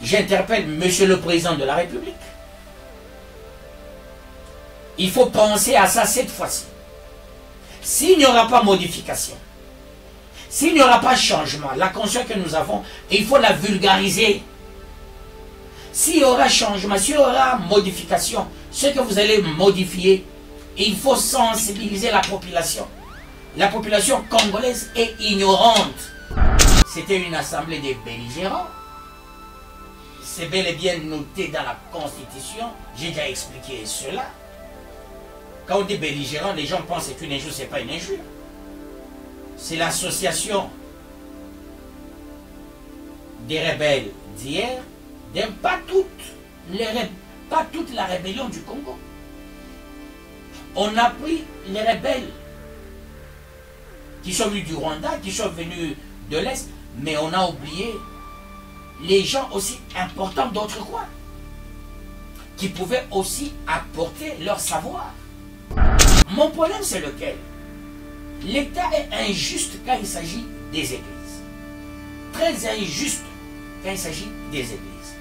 j'interpelle Monsieur le Président de la République. Il faut penser à ça cette fois-ci. S'il n'y aura pas modification, s'il n'y aura pas changement, la conscience que nous avons, il faut la vulgariser. S'il y aura changement, s'il y aura modification, ce que vous allez modifier, il faut sensibiliser la population. La population congolaise est ignorante. C'était une assemblée des belligérants. C'est bel et bien noté dans la Constitution. J'ai déjà expliqué cela. Quand on dit belligérant, les gens pensent que c'est une injure, ce n'est pas une injure. C'est l'association des rebelles d'hier, pas toute la rébellion du Congo. On a pris les rebelles qui sont venus du Rwanda, qui sont venus de l'Est, mais on a oublié les gens aussi importants d'autres coins, qui pouvaient aussi apporter leur savoir. Mon problème, c'est lequel? L'État est injuste quand il s'agit des églises. Très injuste quand il s'agit des églises.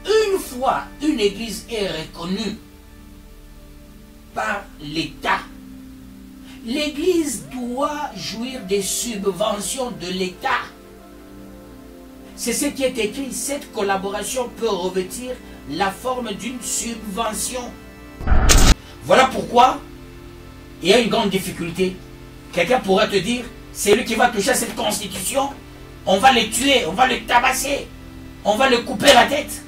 Une fois une église est reconnue par l'État, l'église doit jouir des subventions de l'État. C'est ce qui est écrit. Cette collaboration peut revêtir la forme d'une subvention. Voilà pourquoi il y a une grande difficulté. Quelqu'un pourrait te dire, c'est lui qui va toucher à cette constitution, on va le tuer, on va le tabasser, on va le couper la tête.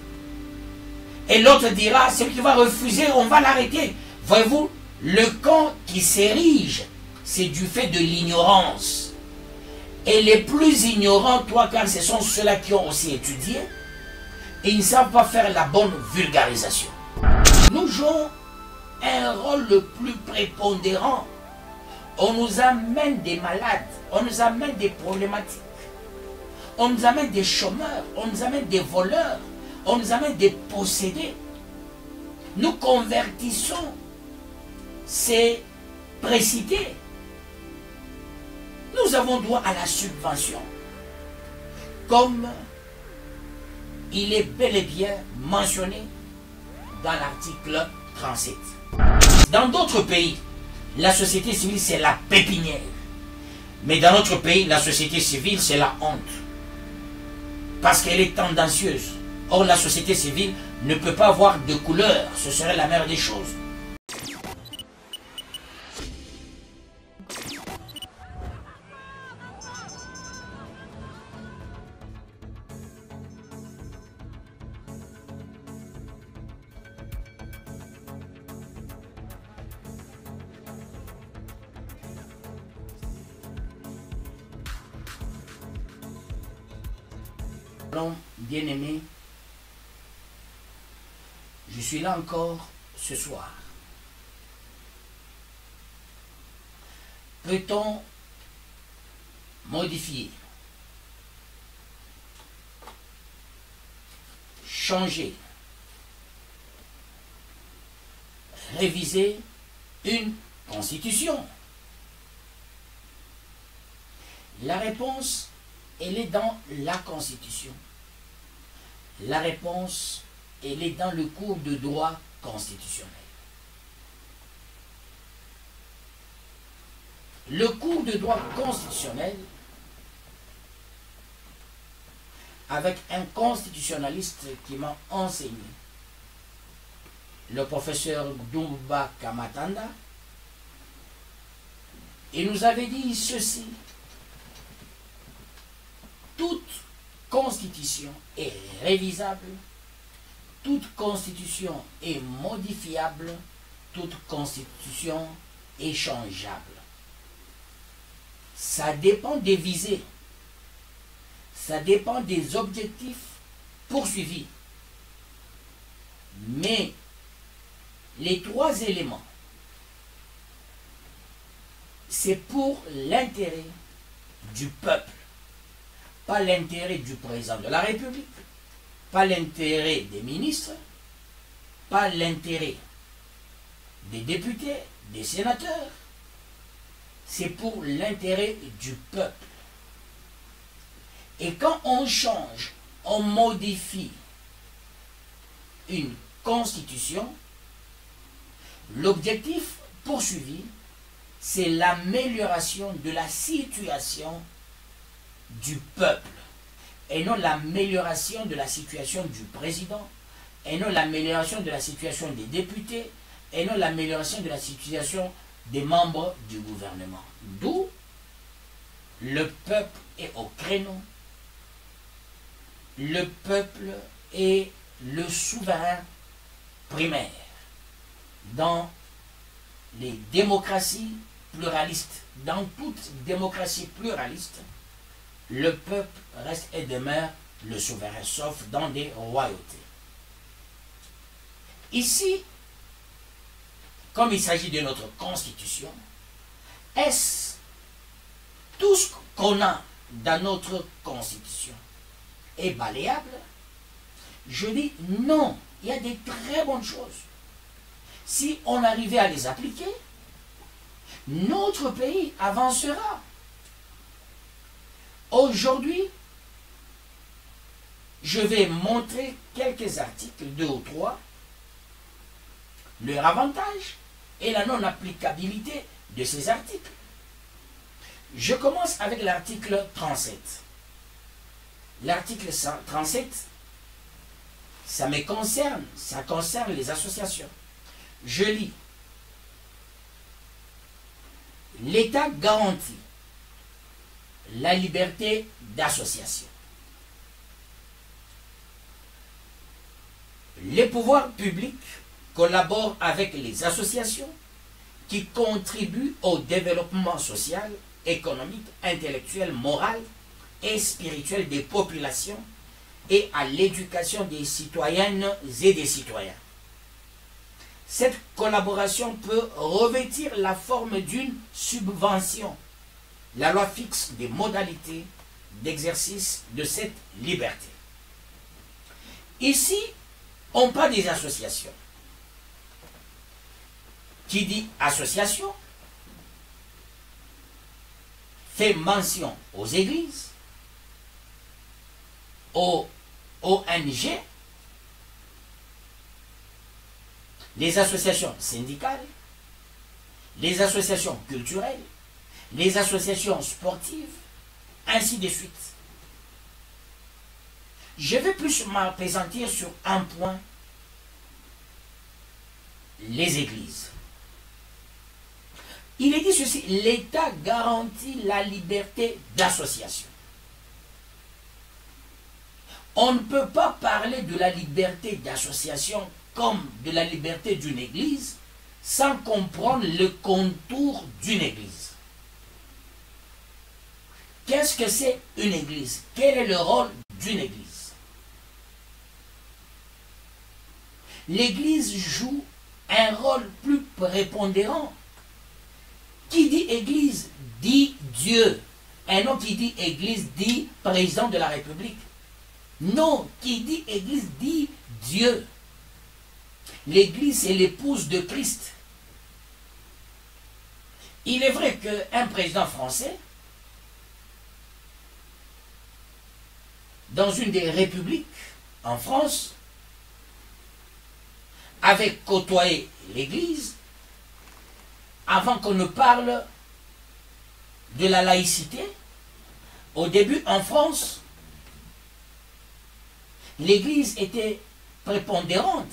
Et l'autre dira, celui qui va refuser, on va l'arrêter. Voyez-vous, le camp qui s'érige, c'est du fait de l'ignorance. Et les plus ignorants, toi, car ce sont ceux-là qui ont aussi étudié, et ils ne savent pas faire la bonne vulgarisation. Nous jouons un rôle le plus prépondérant. On nous amène des malades, on nous amène des problématiques, on nous amène des chômeurs, on nous amène des voleurs, on nous amène des possédés. Nous convertissons ces précités. Nous avons droit à la subvention, comme il est bel et bien mentionné dans l'article 37. Dans d'autres pays, la société civile, c'est la pépinière. Mais dans notre pays, la société civile, c'est la honte. Parce qu'elle est tendancieuse. Or, la société civile ne peut pas avoir de couleur. Ce serait la meilleure des choses. Bien-aimé, je suis là encore ce soir. Peut-on modifier, changer, réviser une constitution? La réponse, elle est dans la Constitution. La réponse, elle est dans le cours de droit constitutionnel. Le cours de droit constitutionnel, avec un constitutionnaliste qui m'a enseigné, le professeur Dumba Kamatanda, il nous avait dit ceci: toute constitution est révisable, toute constitution est modifiable, toute constitution est changeable. Ça dépend des visées, ça dépend des objectifs poursuivis. Mais les trois éléments, c'est pour l'intérêt du peuple. Pas l'intérêt du président de la République, pas l'intérêt des ministres, pas l'intérêt des députés, des sénateurs. C'est pour l'intérêt du peuple. Et quand on change on modifie une constitution, l'objectif poursuivi, c'est l'amélioration de la situation du peuple, et non l'amélioration de la situation du président, et non l'amélioration de la situation des députés, et non l'amélioration de la situation des membres du gouvernement. D'où le peuple est au créneau, le peuple est le souverain primaire. Dans les démocraties pluralistes, dans toute démocratie pluraliste, le peuple reste et demeure le souverain, sauf dans des royautés. Ici, comme il s'agit de notre constitution, est-ce tout ce qu'on a dans notre constitution est balayable? Je dis non, il y a des très bonnes choses. Si on arrivait à les appliquer, notre pays avancera. Aujourd'hui, je vais montrer quelques articles, 2 ou 3, leur avantage et la non-applicabilité de ces articles. Je commence avec l'article 37. L'article 37, ça me concerne, ça concerne les associations. Je lis. L'État garantit la liberté d'association. Les pouvoirs publics collaborent avec les associations qui contribuent au développement social, économique, intellectuel, moral et spirituel des populations et à l'éducation des citoyennes et des citoyens. Cette collaboration peut revêtir la forme d'une subvention. La loi fixe des modalités d'exercice de cette liberté. Ici, on parle des associations. Qui dit association fait mention aux églises, aux ONG, les associations syndicales, les associations culturelles, les associations sportives, ainsi de suite. Je vais plus m'appesantir sur un point, les églises. Il est dit ceci, l'État garantit la liberté d'association. On ne peut pas parler de la liberté d'association comme de la liberté d'une église sans comprendre le contour d'une église. Qu'est-ce que c'est une église? Quel est le rôle d'une église? L'église joue un rôle plus prépondérant. Qui dit église dit Dieu. Un autre qui dit église dit président de la République. Non, qui dit église dit Dieu. L'église est l'épouse de Christ. Il est vrai qu'un président français, dans une des républiques en France, avait côtoyé l'église avant qu'on ne parle de la laïcité. Au début, en France, l'église était prépondérante.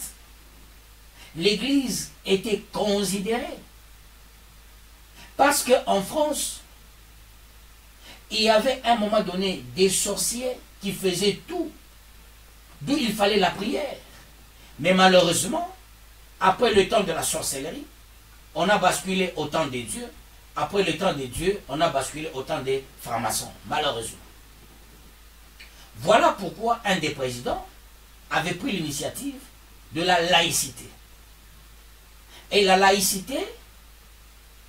L'église était considérée. Parce qu'en France, il y avait à un moment donné des sorciers qui faisaient tout, d'où il fallait la prière. Mais malheureusement, après le temps de la sorcellerie, on a basculé au temps des dieux. Après le temps des dieux, on a basculé au temps des francs-maçons, malheureusement. Voilà pourquoi un des présidents avait pris l'initiative de la laïcité. Et la laïcité,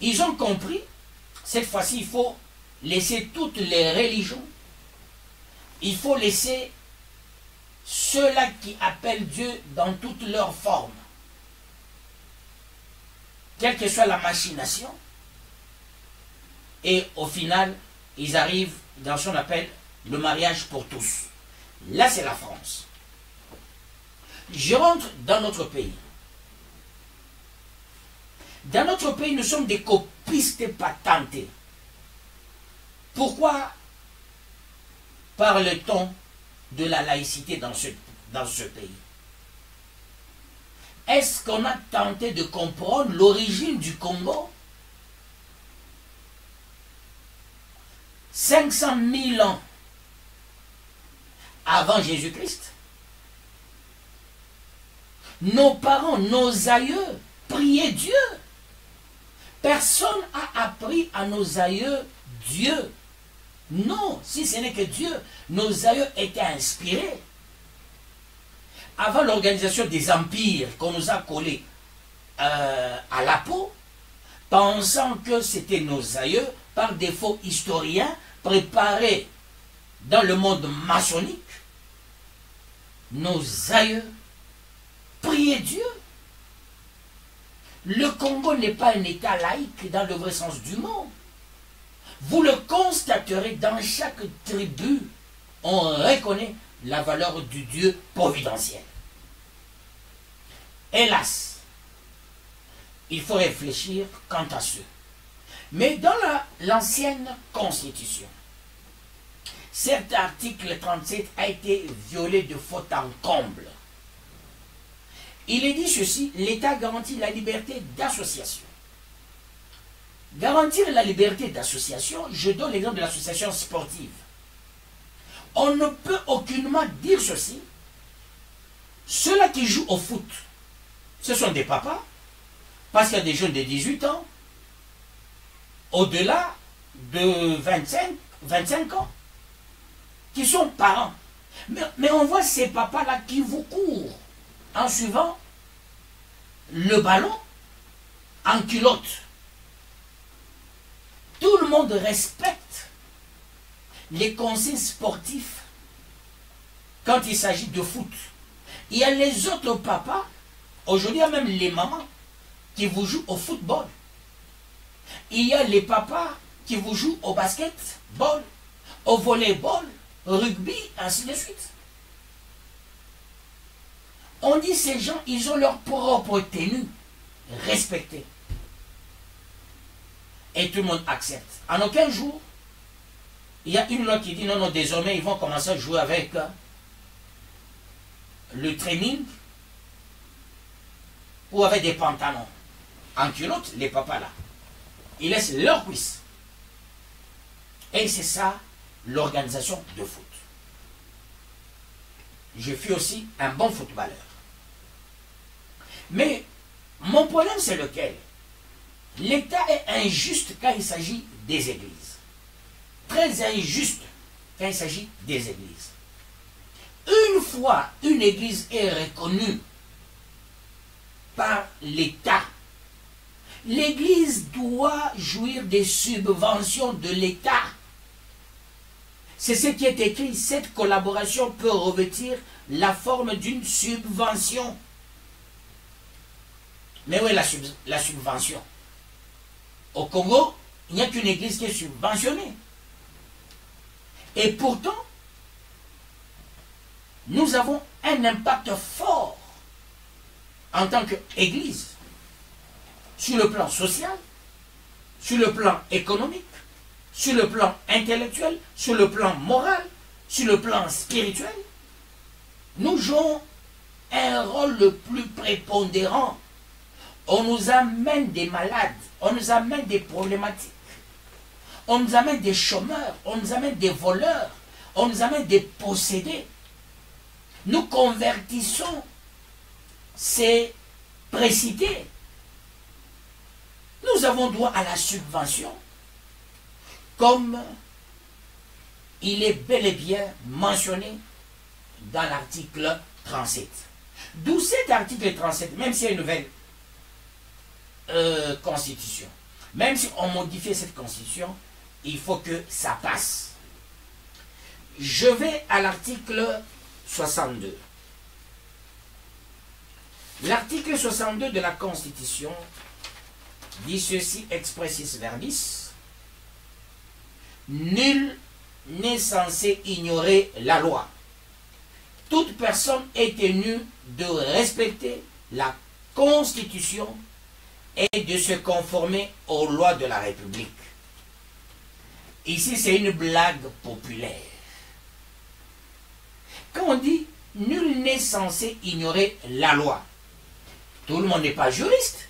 ils ont compris, cette fois-ci, il faut laisser toutes les religions. Il faut laisser ceux-là qui appellent Dieu dans toutes leurs formes. Quelle que soit la machination. Et au final, ils arrivent dans ce qu'on appelle le mariage pour tous. Là, c'est la France. Je rentre dans notre pays. Dans notre pays, nous sommes des copistes patentés. Pourquoi parle-t-on de la laïcité dans ce pays? Est-ce qu'on a tenté de comprendre l'origine du Congo? 500 000 ans avant Jésus-Christ, nos parents, nos aïeux priaient Dieu. Personne n'a appris à nos aïeux Dieu. Non, si ce n'est que Dieu. Nos aïeux étaient inspirés. Avant l'organisation des empires qu'on nous a collés à la peau, pensant que c'était nos aïeux, par des faux historiens préparés dans le monde maçonnique, nos aïeux priaient Dieu. Le Congo n'est pas un État laïque dans le vrai sens du mot. Vous le constaterez dans chaque tribu, on reconnaît la valeur du Dieu providentiel. Hélas, il faut réfléchir quant à ce. Mais dans l'ancienne Constitution, cet article 37 a été violé de faute en comble. Il est dit ceci: l'État garantit la liberté d'association. Garantir la liberté d'association, je donne l'exemple de l'association sportive. On ne peut aucunement dire ceci. Ceux-là qui jouent au foot, ce sont des papas, parce qu'il y a des jeunes de 18 ans, au-delà de 25 ans, qui sont parents. Mais on voit ces papas-là qui vous courent en suivant le ballon en culotte. Tout le monde respecte les conseils sportifs quand il s'agit de foot. Il y a les autres papas, aujourd'hui il y a même les mamans qui vous jouent au football. Il y a les papas qui vous jouent au basketball, au volleyball, rugby, ainsi de suite. On dit ces gens, ils ont leur propre tenue respectée. Et tout le monde accepte. En aucun jour, il y a une loi qui dit non, non, désormais ils vont commencer à jouer avec le training ou avec des pantalons. En culotte, les papas là, ils laissent leurs cuisses. Et c'est ça l'organisation de foot. Je fus aussi un bon footballeur. Mais mon problème c'est lequel? L'État est injuste quand il s'agit des églises. Très injuste quand il s'agit des églises. Une fois une église est reconnue par l'État, l'église doit jouir des subventions de l'État. C'est ce qui est écrit. Cette collaboration peut revêtir la forme d'une subvention. Mais où est la subvention? Au Congo, il n'y a qu'une église qui est subventionnée. Et pourtant, nous avons un impact fort en tant qu'église sur le plan social, sur le plan économique, sur le plan intellectuel, sur le plan moral, sur le plan spirituel. Nous jouons un rôle le plus prépondérant. On nous amène des malades, on nous amène des problématiques, on nous amène des chômeurs, on nous amène des voleurs, on nous amène des possédés. Nous convertissons ces précités. Nous avons droit à la subvention, comme il est bel et bien mentionné dans l'article 37. D'où cet article 37, même s'il y a une nouvelle constitution, même si on modifie cette constitution, il faut que ça passe. Je vais à l'article 62. L'article 62 de la Constitution dit ceci expressis verbis: nul n'est censé ignorer la loi. toute personne est tenue de respecter la Constitution et de se conformer aux lois de la République. Ici, c'est une blague populaire. Quand on dit « nul n'est censé ignorer la loi », tout le monde n'est pas juriste.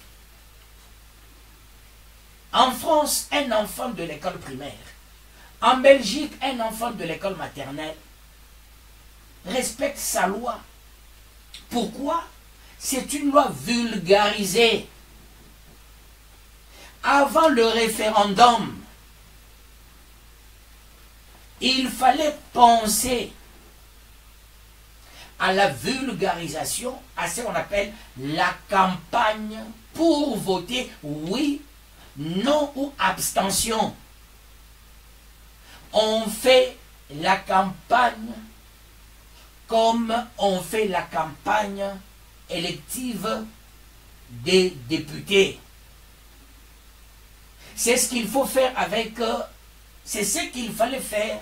En France, un enfant de l'école primaire. En Belgique, un enfant de l'école maternelle respecte sa loi. Pourquoi? C'est une loi vulgarisée. Avant le référendum, il fallait penser à la vulgarisation, à ce qu'on appelle la campagne pour voter oui, non ou abstention. On fait la campagne comme on fait la campagne élective des députés. C'est ce qu'il faut faire avec, c'est ce qu'il fallait faire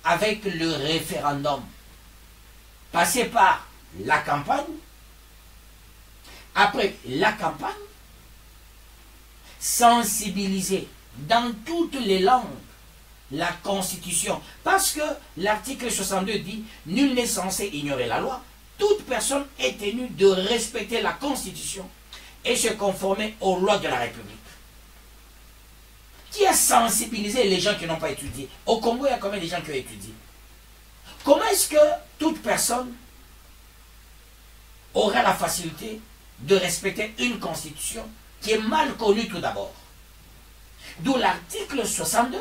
avec le référendum. Passer par la campagne, après la campagne, sensibiliser dans toutes les langues la Constitution. Parce que l'article 62 dit « Nul n'est censé ignorer la loi. Toute personne est tenue de respecter la Constitution et se conformer aux lois de la République. » Qui a sensibilisé les gens qui n'ont pas étudié? Au Congo, il y a combien de gens qui ont étudié? Comment est-ce que toute personne aura la facilité de respecter une constitution qui est mal connue tout d'abord? D'où l'article 62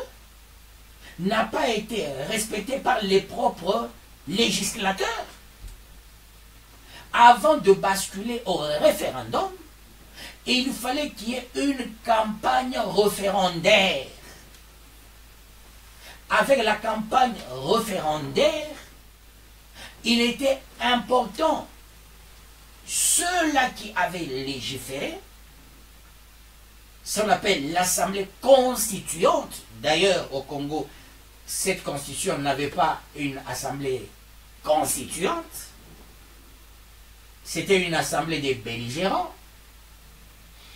n'a pas été respecté par les propres législateurs. Avant de basculer au référendum, il fallait qu'il y ait une campagne référendaire. Avec la campagne référendaire, il était important, ceux-là qui avaient légiféré, ce qu'on appelle l'Assemblée constituante. D'ailleurs, au Congo, cette constitution n'avait pas une Assemblée constituante. C'était une Assemblée des belligérants.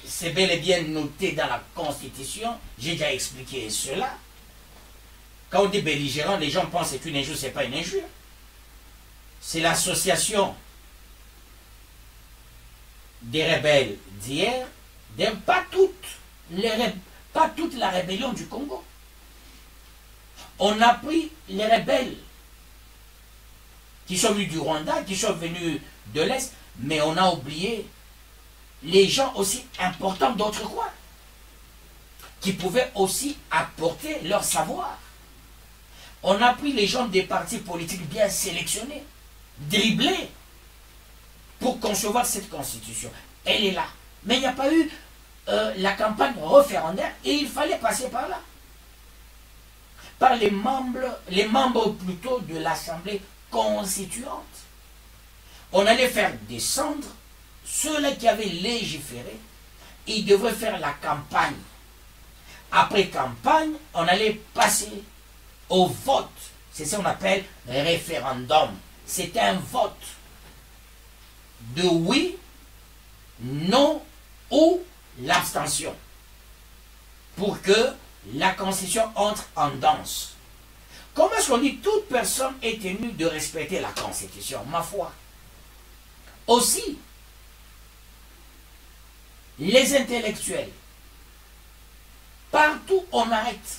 C'est bel et bien noté dans la Constitution. J'ai déjà expliqué cela. Quand on dit belligérant, les gens pensent que c'est une injure. Ce n'est pas une injure. C'est l'association des rebelles d'hier, pas toute la rébellion du Congo. On a pris les rebelles qui sont venus du Rwanda, qui sont venus de l'Est, mais on a oublié les gens aussi importants d'autres coins, qui pouvaient aussi apporter leur savoir. On a pris les gens des partis politiques bien sélectionnés, dribblés, pour concevoir cette constitution. Elle est là. Mais il n'y a pas eu la campagne référendaire et il fallait passer par là. Par les membres plutôt de l'Assemblée constituante. On allait faire descendre ceux-là qui avaient légiféré. Ils devraient faire la campagne. Après campagne, on allait passer au vote. C'est ce qu'on appelle référendum. C'est un vote de oui, non ou l'abstention pour que la Constitution entre en danse. Comment est-ce qu'on dit toute personne est tenue de respecter la Constitution? Ma foi. Aussi, les intellectuels, partout on arrête.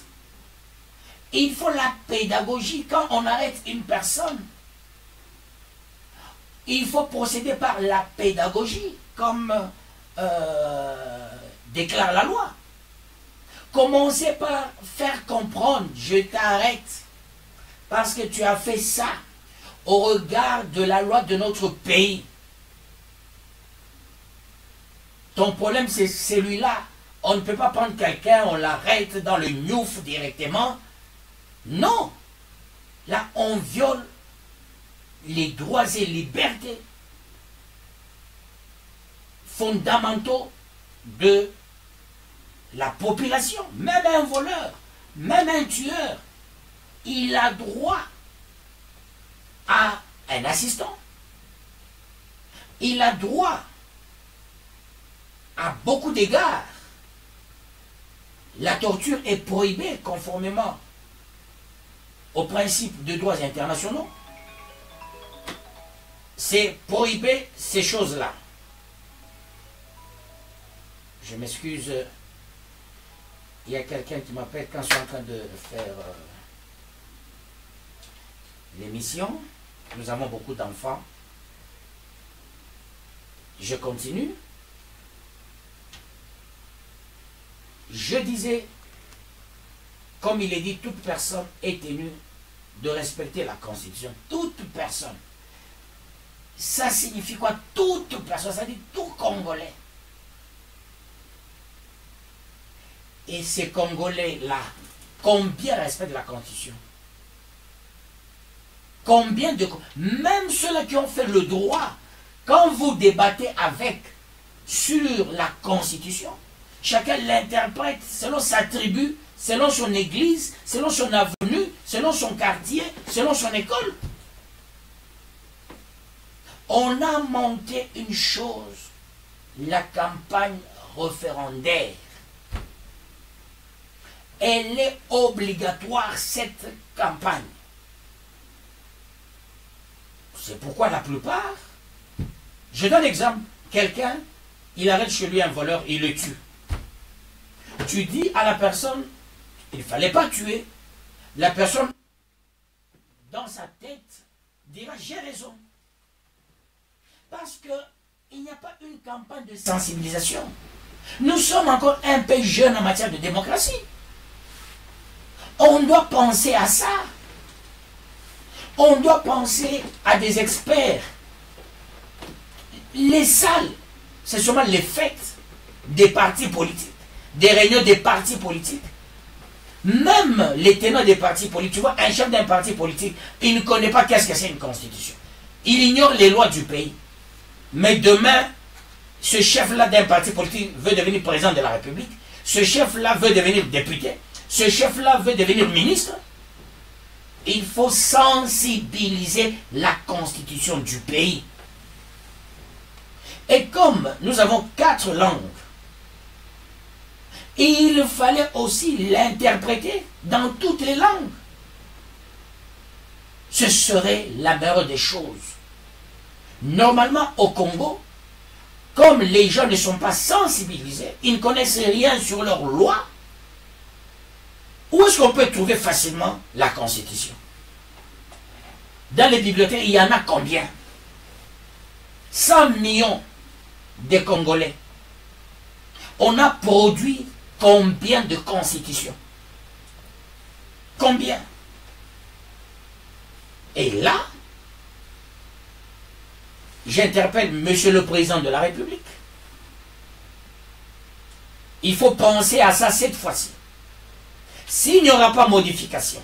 Il faut la pédagogie. Quand on arrête une personne, il faut procéder par la pédagogie, comme déclare la loi. Commencez par faire comprendre, je t'arrête, parce que tu as fait ça au regard de la loi de notre pays. Ton problème, c'est celui-là. On ne peut pas prendre quelqu'un, on l'arrête dans le gnouf directement. Non. Là, on viole les droits et libertés fondamentaux de la population. Même un voleur, même un tueur, il a droit a un assistant. Il a droit à beaucoup d'égards. La torture est prohibée conformément aux principes de droits internationaux. C'est prohiber ces choses-là. Je m'excuse, il y a quelqu'un qui m'appelle quand je suis en train de faire l'émission. Nous avons beaucoup d'enfants. Je continue. Je disais, comme il est dit, toute personne est tenue de respecter la Constitution. Toute personne. Ça signifie quoi? Toute personne, ça dit tout Congolais. Et ces Congolais-là, combien respectent la Constitution? Combien de... Même ceux-là qui ont fait le droit, quand vous débattez avec sur la Constitution, chacun l'interprète selon sa tribu, selon son église, selon son avenue, selon son quartier, selon son école. On a monté une chose, la campagne référendaire. Elle est obligatoire, cette campagne. C'est pourquoi la plupart, je donne l'exemple, quelqu'un, il arrête chez lui un voleur, il le tue. Tu dis à la personne, il ne fallait pas tuer. La personne, dans sa tête, dira, j'ai raison. Parce qu'il n'y a pas une campagne de sensibilisation. Nous sommes encore un peu jeunes en matière de démocratie. On doit penser à ça. On doit penser à des experts. Les salles, c'est seulement les fêtes des partis politiques, des réunions des partis politiques. Même les ténors des partis politiques, tu vois, un chef d'un parti politique, il ne connaît pas qu'est-ce que c'est une constitution. Il ignore les lois du pays. Mais demain, ce chef-là d'un parti politique veut devenir président de la République. Ce chef-là veut devenir député. Ce chef-là veut devenir ministre. Il faut sensibiliser la constitution du pays. Et comme nous avons 4 langues, il fallait aussi l'interpréter dans toutes les langues. Ce serait la meilleure des choses. Normalement, au Congo, comme les gens ne sont pas sensibilisés, ils ne connaissent rien sur leurs lois, où est-ce qu'on peut trouver facilement la Constitution? Dans les bibliothèques, il y en a combien? 100 millions de Congolais. On a produit combien de constitutions? Combien? Et là, j'interpelle Monsieur le Président de la République. Il faut penser à ça cette fois-ci. S'il n'y aura pas modification,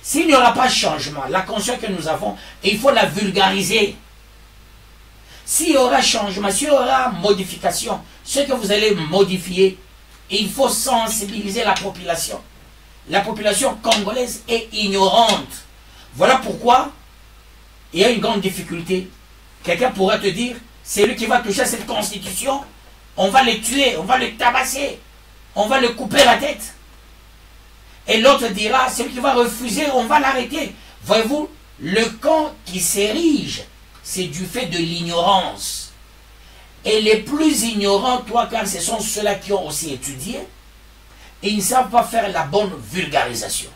s'il n'y aura pas changement, la conscience que nous avons, il faut la vulgariser. S'il y aura changement, s'il y aura modification, ce que vous allez modifier, il faut sensibiliser la population. La population congolaise est ignorante. Voilà pourquoi il y a une grande difficulté. Quelqu'un pourrait te dire, c'est lui qui va toucher à cette constitution, on va le tuer, on va le tabasser, on va le couper la tête. Et l'autre dira, celui qui va refuser, on va l'arrêter. Voyez-vous, le camp qui s'érige, c'est du fait de l'ignorance. Et les plus ignorants, toi, car ce sont ceux-là qui ont aussi étudié, et ils ne savent pas faire la bonne vulgarisation.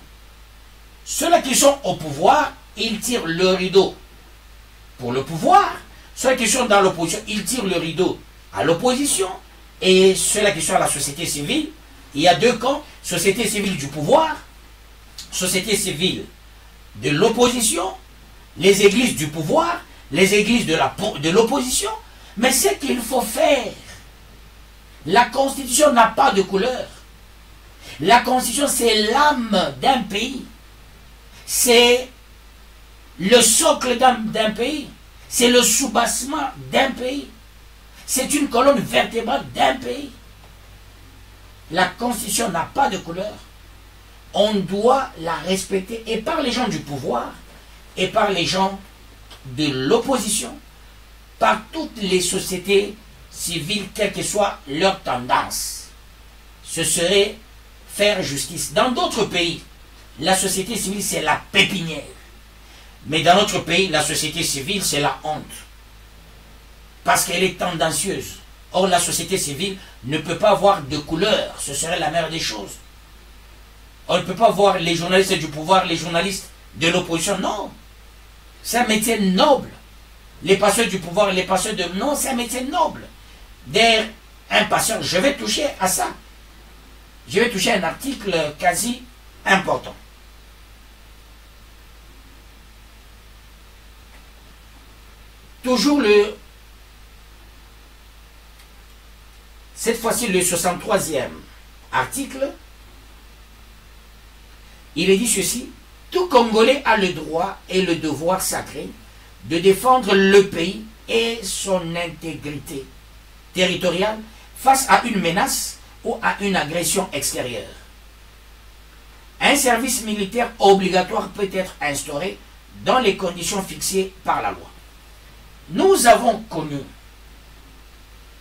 Ceux-là qui sont au pouvoir, ils tirent le rideau pour le pouvoir. Ceux qui sont dans l'opposition, ils tirent le rideau à l'opposition. Et ceux-là qui sont à la société civile, il y a 2 camps, société civile du pouvoir, société civile de l'opposition, les églises du pouvoir, les églises de l'opposition. Mais ce qu'il faut faire, la Constitution n'a pas de couleur. La Constitution, c'est l'âme d'un pays. C'est le socle d'un pays. C'est le soubassement d'un pays. C'est une colonne vertébrale d'un pays. La Constitution n'a pas de couleur. On doit la respecter. Et par les gens du pouvoir, et par les gens de l'opposition, par toutes les sociétés civiles, quelle que soit leur tendance. Ce serait faire justice. Dans d'autres pays, la société civile, c'est la pépinière. Mais dans notre pays, la société civile, c'est la honte. Parce qu'elle est tendancieuse. Or, la société civile ne peut pas avoir de couleur. Ce serait la meilleure des choses. On ne peut pas voir les journalistes du pouvoir, les journalistes de l'opposition. Non. C'est un métier noble. Les pasteurs du pouvoir, les pasteurs de... Non, c'est un métier noble. Derrière un pasteur, je vais toucher à ça. Je vais toucher à un article quasi important. Toujours cette fois-ci le 63e article, il est dit ceci: tout Congolais a le droit et le devoir sacré de défendre le pays et son intégrité territoriale face à une menace ou à une agression extérieure. Un service militaire obligatoire peut être instauré dans les conditions fixées par la loi. Nous avons connu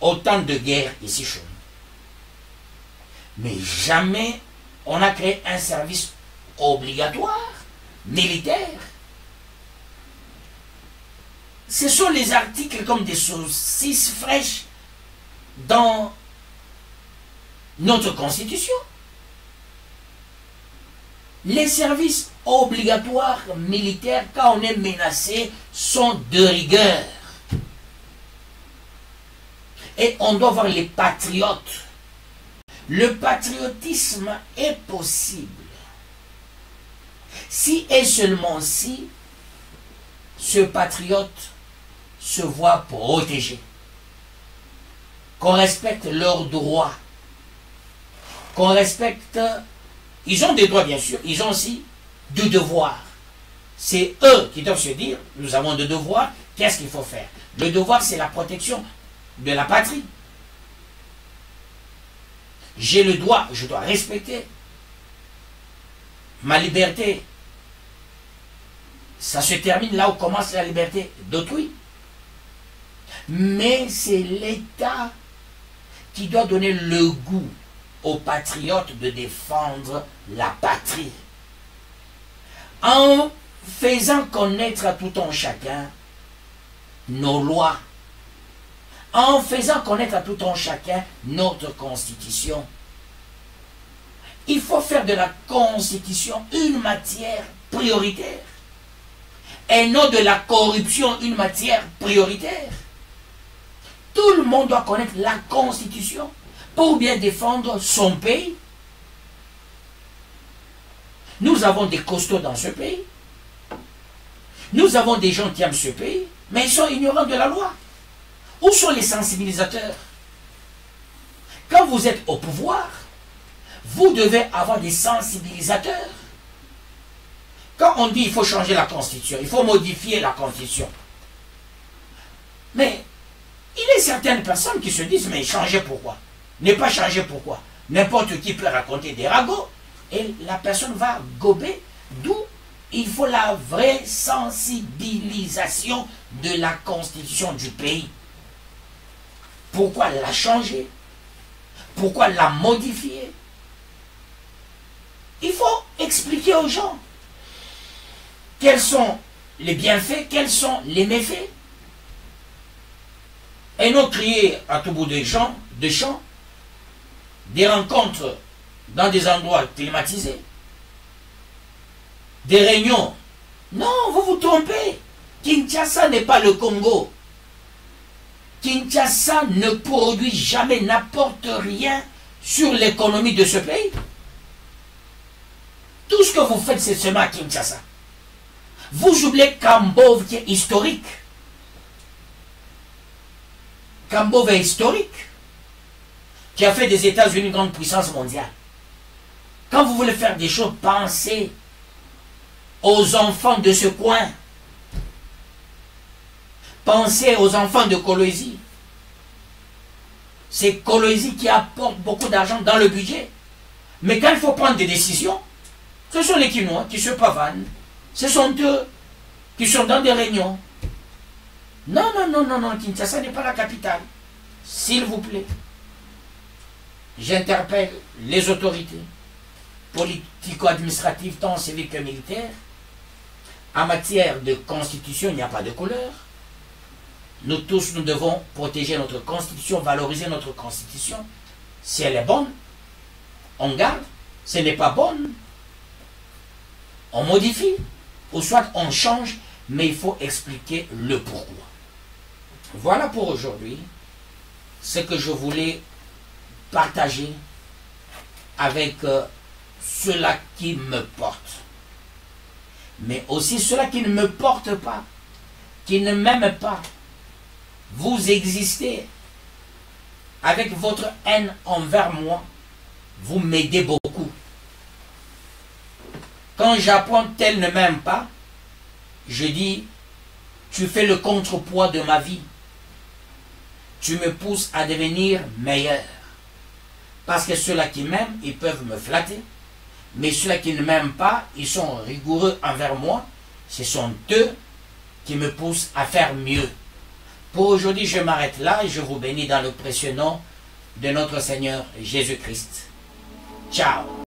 autant de guerres ici chez nous, mais jamais on a créé un service obligatoire, militaire. Ce sont les articles comme des saucisses fraîches dans notre Constitution. Les services obligatoires militaires, quand on est menacé, sont de rigueur. Et on doit voir les patriotes. Le patriotisme est possible si et seulement si ce patriote se voit protégé, qu'on respecte leurs droits, qu'on respecte... Ils ont des droits bien sûr, ils ont aussi des devoirs. C'est eux qui doivent se dire, nous avons des devoirs, qu'est-ce qu'il faut faire? Le devoir, c'est la protection de la patrie. J'ai le droit, je dois respecter ma liberté. Ça se termine là où commence la liberté d'autrui. Mais c'est l'État qui doit donner le goût aux patriotes de défendre la patrie. En faisant connaître à tout un chacun nos lois, en faisant connaître à tout un chacun notre constitution. Il faut faire de la constitution une matière prioritaire et non de la corruption une matière prioritaire. Tout le monde doit connaître la constitution pour bien défendre son pays. Nous avons des costauds dans ce pays. Nous avons des gens qui aiment ce pays, mais ils sont ignorants de la loi. Où sont les sensibilisateurs? Quand vous êtes au pouvoir, vous devez avoir des sensibilisateurs. Quand on dit qu'il faut changer la Constitution, il faut modifier la Constitution. Mais il y a certaines personnes qui se disent, mais changer pourquoi? Ne pas changer pourquoi? N'importe qui peut raconter des ragots et la personne va gober, d'où il faut la vraie sensibilisation de la Constitution du pays. Pourquoi la changer? Pourquoi la modifier? Il faut expliquer aux gens quels sont les bienfaits, quels sont les méfaits. Et non crier à tout bout de champ, des rencontres dans des endroits climatisés, des réunions. Non, vous vous trompez. Kinshasa n'est pas le Congo. Kinshasa ne produit jamais, n'apporte rien sur l'économie de ce pays. Tout ce que vous faites, c'est seulement à Kinshasa. Vous oubliez Kambove qui est historique. Kambove est historique, qui a fait des États-Unis une grande puissance mondiale. Quand vous voulez faire des choses, pensez aux enfants de ce coin. Pensez aux enfants de Kolwezi. C'est Kolwezi qui apporte beaucoup d'argent dans le budget. Mais quand il faut prendre des décisions, ce sont les Kinois qui se pavanent. Ce sont eux qui sont dans des réunions. Non, non, non, non, non, Kinshasa n'est pas la capitale. S'il vous plaît, j'interpelle les autorités politico-administratives, tant civiques que militaires. En matière de constitution, il n'y a pas de couleur. Nous tous, nous devons protéger notre constitution, valoriser notre constitution. Si elle est bonne, on garde. Si elle n'est pas bonne, on modifie. Ou soit on change, mais il faut expliquer le pourquoi. Voilà pour aujourd'hui ce que je voulais partager avec ceux-là qui me portent. Mais aussi ceux-là qui ne me portent pas, qui ne m'aiment pas. Vous existez avec votre haine envers moi. Vous m'aidez beaucoup. Quand j'apprends tel ne m'aime pas, je dis, tu fais le contrepoids de ma vie. Tu me pousses à devenir meilleur. Parce que ceux-là qui m'aiment, ils peuvent me flatter. Mais ceux-là qui ne m'aiment pas, ils sont rigoureux envers moi. Ce sont eux qui me poussent à faire mieux. Pour aujourd'hui, je m'arrête là et je vous bénis dans le précieux nom de notre Seigneur Jésus-Christ. Ciao.